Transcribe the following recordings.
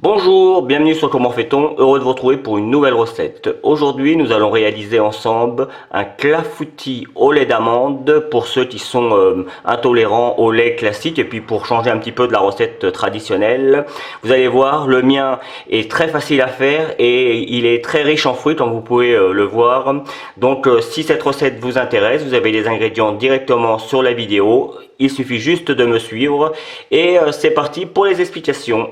Bonjour, bienvenue sur Comment fait-on, heureux de vous retrouver pour une nouvelle recette. Aujourd'hui, nous allons réaliser ensemble un clafoutis au lait d'amande pour ceux qui sont intolérants au lait classique et puis pour changer un petit peu de la recette traditionnelle. Vous allez voir, le mien est très facile à faire et il est très riche en fruits comme vous pouvez le voir. Donc si cette recette vous intéresse, vous avez les ingrédients directement sur la vidéo. Il suffit juste de me suivre et c'est parti pour les explications.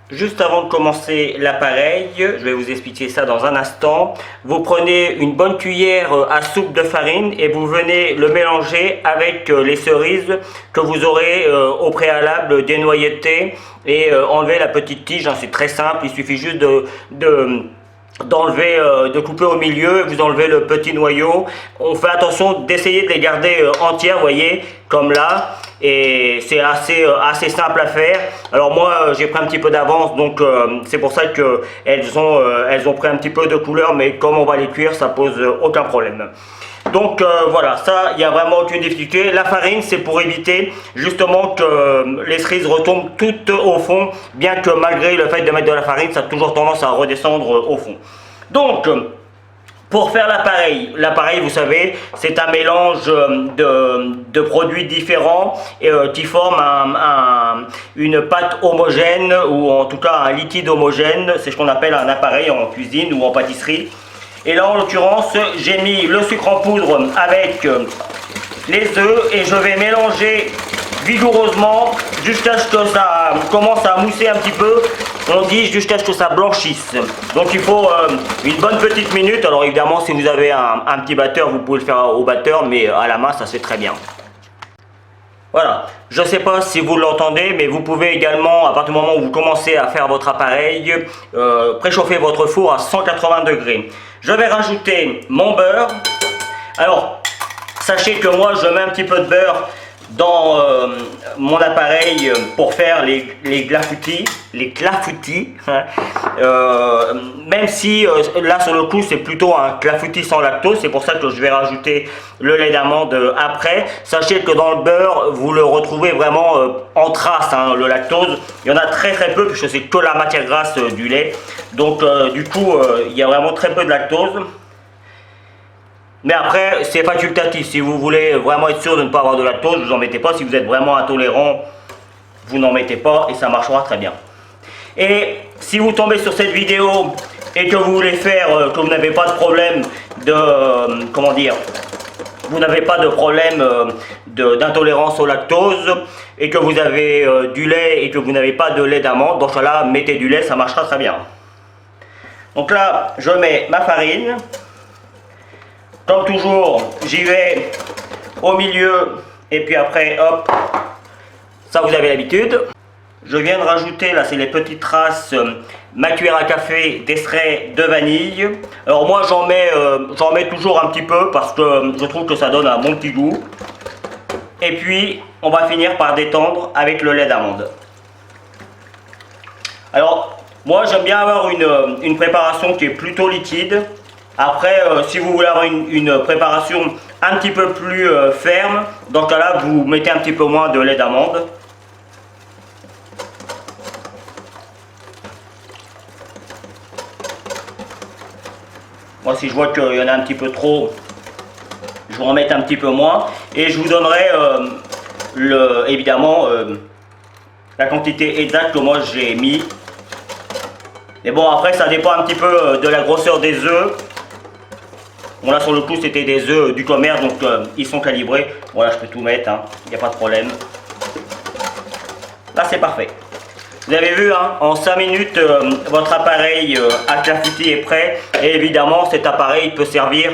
Juste avant de commencer l'appareil, je vais vous expliquer ça dans un instant. Vous prenez une bonne cuillère à soupe de farine et vous venez le mélanger avec les cerises que vous aurez au préalable dénoyautées et enlever la petite tige. C'est très simple, il suffit juste de couper au milieu, vous enlevez le petit noyau. On fait attention d'essayer de les garder entières, vous voyez, comme là. Et c'est assez simple à faire. Alors moi j'ai pris un petit peu d'avance, donc c'est pour ça que elles ont pris un petit peu de couleur, mais comme on va les cuire, ça pose aucun problème. Donc voilà, ça, il n'y a vraiment aucune difficulté. La farine, c'est pour éviter justement que les cerises retombent toutes au fond, bien que malgré le fait de mettre de la farine, ça a toujours tendance à redescendre au fond. Donc, pour faire l'appareil, vous savez, c'est un mélange de produits différents qui forment une pâte homogène, ou en tout cas un liquide homogène. C'est ce qu'on appelle un appareil en cuisine ou en pâtisserie. Et là, en l'occurrence, j'ai mis le sucre en poudre avec les œufs et je vais mélanger vigoureusement jusqu'à ce que ça commence à mousser un petit peu. On dit jusqu'à ce que ça blanchisse. Donc il faut une bonne petite minute. Alors évidemment, si vous avez un petit batteur, vous pouvez le faire au batteur, mais à la main, ça c'est très bien. Voilà, je ne sais pas si vous l'entendez, mais vous pouvez également, à partir du moment où vous commencez à faire votre appareil, préchauffer votre four à 180 degrés. Je vais rajouter mon beurre. Alors, sachez que moi, je mets un petit peu de beurre dans mon appareil pour faire les clafoutis, hein. Même si là sur le coup c'est plutôt un clafoutis sans lactose, c'est pour ça que je vais rajouter le lait d'amande après. Sachez que dans le beurre vous le retrouvez vraiment en trace, hein, le lactose. Il y en a très peu puisque c'est que la matière grasse du lait. Donc du coup il y a vraiment très peu de lactose. Mais après, c'est facultatif. Si vous voulez vraiment être sûr de ne pas avoir de lactose, vous n'en mettez pas. Si vous êtes vraiment intolérant, vous n'en mettez pas et ça marchera très bien. Et si vous tombez sur cette vidéo et que vous voulez faire, que vous n'avez pas de problème comment dire, vous n'avez pas de problème d'intolérance au lactose et que vous avez du lait et que vous n'avez pas de lait d'amande, dans ce cas-là, mettez du lait, ça marchera très bien. Donc là, je mets ma farine. Comme toujours, j'y vais au milieu et puis après, hop, ça vous avez l'habitude. Je viens de rajouter, là c'est les petites traces, ma cuillère à café d'extrait de vanille. Alors moi j'en mets toujours un petit peu parce que je trouve que ça donne un bon petit goût. Et puis, on va finir par détendre avec le lait d'amande. Alors, moi j'aime bien avoir une préparation qui est plutôt liquide. Après, si vous voulez avoir une préparation un petit peu plus ferme, dans ce cas-là, vous mettez un petit peu moins de lait d'amande. Moi, si je vois qu'il y en a un petit peu trop, je vais en mettre un petit peu moins. Et je vous donnerai évidemment la quantité exacte que moi j'ai mis. Mais bon, après, ça dépend un petit peu de la grosseur des œufs. Bon là sur le coup c'était des œufs du commerce, donc ils sont calibrés. Voilà, je peux tout mettre, hein, il n'y a pas de problème. Là c'est parfait. Vous avez vu, hein, en 5 minutes votre appareil à clafoutis est prêt. Et évidemment cet appareil peut servir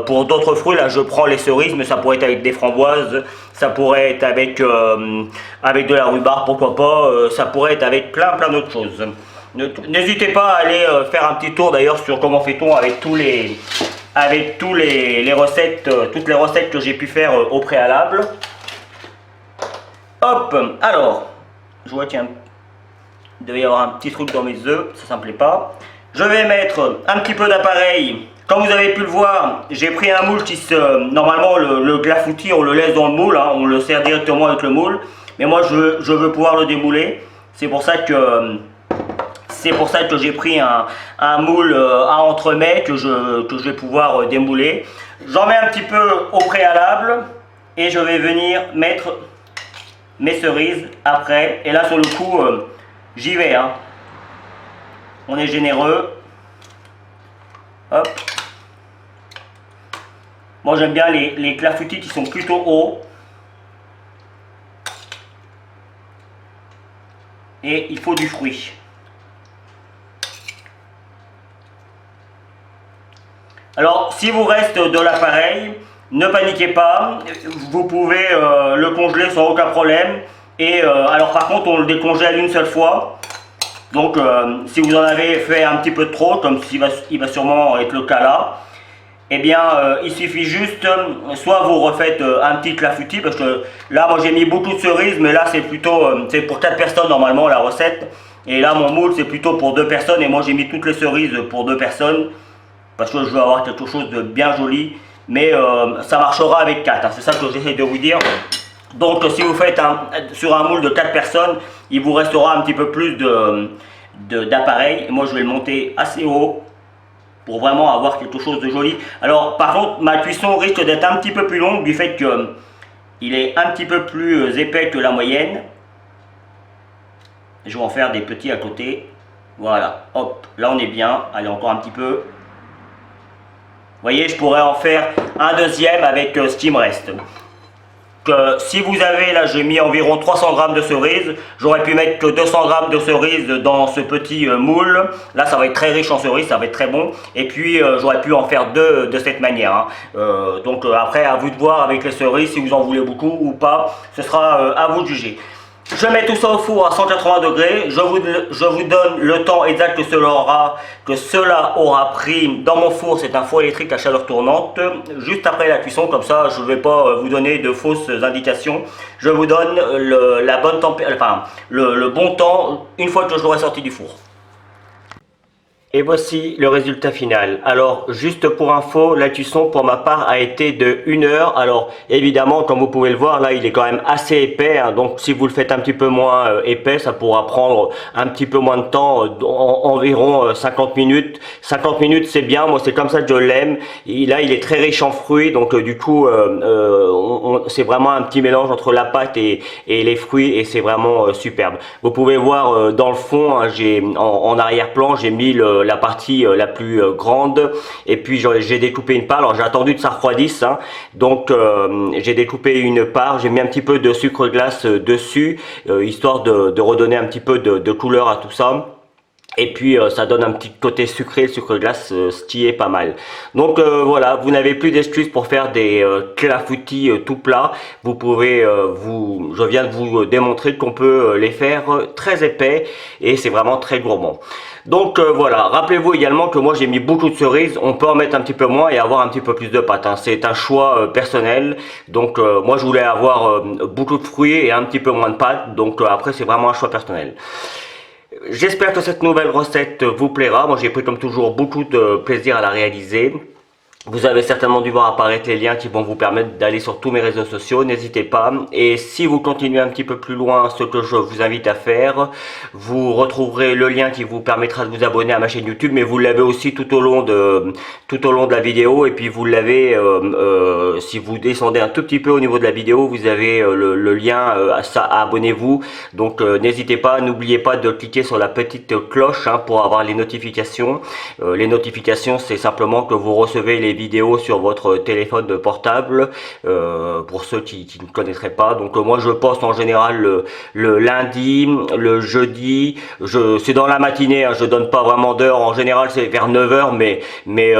pour d'autres fruits. Là je prends les cerises, mais ça pourrait être avec des framboises, ça pourrait être avec de la rhubarbe, pourquoi pas, ça pourrait être avec plein d'autres choses. N'hésitez pas à aller faire un petit tour d'ailleurs sur Comment fait-on avec toutes les recettes, toutes les recettes que j'ai pu faire au préalable. Hop, alors, je vois qu'il devait y avoir un petit truc dans mes œufs, ça me plaît pas. Je vais mettre un petit peu d'appareil. Comme vous avez pu le voir, j'ai pris un moule qui normalement le clafoutis on le laisse dans le moule, hein, on le sert directement avec le moule. Mais moi je veux pouvoir le démouler. C'est pour ça que j'ai pris un moule à entremets que je vais pouvoir démouler. J'en mets un petit peu au préalable et je vais venir mettre mes cerises après. Et là sur le coup, j'y vais. Hein. On est généreux. Hop. Moi j'aime bien les clafoutis qui sont plutôt hauts. Et il faut du fruit. Alors, si vous reste de l'appareil, ne paniquez pas, vous pouvez le congeler sans aucun problème. Et alors par contre, on le décongèle une seule fois. Donc, si vous en avez fait un petit peu trop, comme il va sûrement être le cas là, eh bien, il suffit juste, soit vous refaites un petit clafoutis, parce que là, moi j'ai mis beaucoup de cerises, mais là c'est plutôt, c'est pour 4 personnes normalement la recette. Et là, mon moule c'est plutôt pour 2 personnes, et moi j'ai mis toutes les cerises pour 2 personnes. Parce que je veux avoir quelque chose de bien joli, mais ça marchera avec 4, hein, c'est ça que j'essaie de vous dire. Donc si vous faites sur un moule de 4 personnes, il vous restera un petit peu plus d'appareil. Moi je vais le monter assez haut pour vraiment avoir quelque chose de joli. Alors par contre ma cuisson risque d'être un petit peu plus longue du fait qu'il est un petit peu plus épais que la moyenne. Je vais en faire des petits à côté. Voilà, hop, là on est bien. Allez, encore un petit peu. Vous voyez, je pourrais en faire un deuxième avec ce qui me reste. Si vous avez, là j'ai mis environ 300 g de cerises, j'aurais pu mettre que 200 g de cerises dans ce petit moule. Là ça va être très riche en cerises, ça va être très bon. Et puis j'aurais pu en faire 2 de cette manière. Hein. Donc après à vous de voir avec les cerises si vous en voulez beaucoup ou pas, ce sera à vous de juger. Je mets tout ça au four à 180 degrés, je vous donne le temps exact que cela aura pris dans mon four. C'est un four électrique à chaleur tournante, juste après la cuisson, comme ça je ne vais pas vous donner de fausses indications. Je vous donne la bonne le bon temps une fois que je l'aurai sorti du four. Et voici le résultat final. Alors, juste pour info, la cuisson pour ma part a été de 1 heure. Alors, évidemment, comme vous pouvez le voir, là, il est quand même assez épais. Hein, donc, si vous le faites un petit peu moins épais, ça pourra prendre un petit peu moins de temps, environ 50 minutes. 50 minutes, c'est bien. Moi, c'est comme ça que je l'aime. Là, il est très riche en fruits. Donc, du coup, c'est vraiment un petit mélange entre la pâte et les fruits. Et c'est vraiment superbe. Vous pouvez voir dans le fond, hein, en arrière-plan, j'ai mis la partie la plus grande, et puis j'ai découpé une part. Alors j'ai attendu que ça refroidisse, hein. Donc j'ai découpé une part, j'ai mis un petit peu de sucre glace dessus, histoire de redonner un petit peu de couleur à tout ça. Et puis ça donne un petit côté sucré, le sucre glace, ce qui est pas mal. Donc voilà, vous n'avez plus d'excuses pour faire des clafoutis tout plats. Vous pouvez, je viens de vous démontrer qu'on peut les faire très épais, et c'est vraiment très gourmand. Donc voilà, rappelez-vous également que moi j'ai mis beaucoup de cerises, on peut en mettre un petit peu moins et avoir un petit peu plus de pâte, hein. C'est un choix personnel. Donc moi je voulais avoir beaucoup de fruits et un petit peu moins de pâte, donc après c'est vraiment un choix personnel. J'espère que cette nouvelle recette vous plaira. Moi j'ai pris comme toujours beaucoup de plaisir à la réaliser. Vous avez certainement dû voir apparaître les liens qui vont vous permettre d'aller sur tous mes réseaux sociaux, n'hésitez pas. Et si vous continuez un petit peu plus loin, ce que je vous invite à faire, vous retrouverez le lien qui vous permettra de vous abonner à ma chaîne YouTube, mais vous l'avez aussi tout au long de la vidéo. Et puis vous l'avez, si vous descendez un tout petit peu au niveau de la vidéo, vous avez le lien à abonnez-vous. Donc n'hésitez pas, n'oubliez pas de cliquer sur la petite cloche, hein, pour avoir les notifications. Les notifications, c'est simplement que vous recevez les vidéos sur votre téléphone portable, pour ceux qui ne connaîtraient pas. Donc moi je poste en général le lundi, le jeudi, c'est dans la matinée, hein, je donne pas vraiment d'heure, en général c'est vers 9 h, mais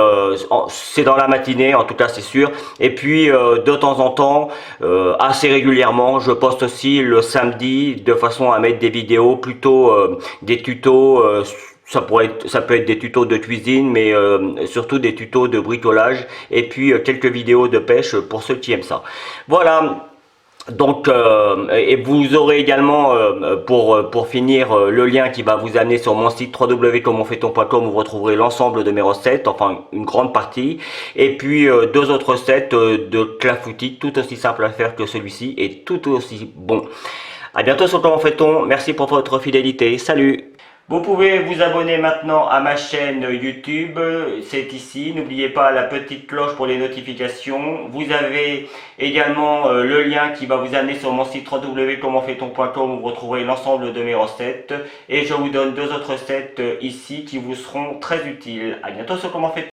c'est dans la matinée, en tout cas c'est sûr. Et puis de temps en temps, assez régulièrement, je poste aussi le samedi, de façon à mettre des vidéos, plutôt des tutos, ça peut être des tutos de cuisine, mais surtout des tutos de bricolage, et puis quelques vidéos de pêche pour ceux qui aiment ça. Voilà. Donc et vous aurez également pour finir le lien qui va vous amener sur mon site www.comenfaiton.com, où vous retrouverez l'ensemble de mes recettes, enfin une grande partie, et puis 2 autres recettes de clafoutis tout aussi simples à faire que celui-ci, et tout aussi bon. À bientôt sur Comment fait-on. Merci pour votre fidélité. Salut. Vous pouvez vous abonner maintenant à ma chaîne YouTube, c'est ici. N'oubliez pas la petite cloche pour les notifications. Vous avez également le lien qui va vous amener sur mon site www.commentfaiton.com où vous retrouverez l'ensemble de mes recettes. Et je vous donne deux autres recettes ici qui vous seront très utiles. À bientôt sur Comment fait-on.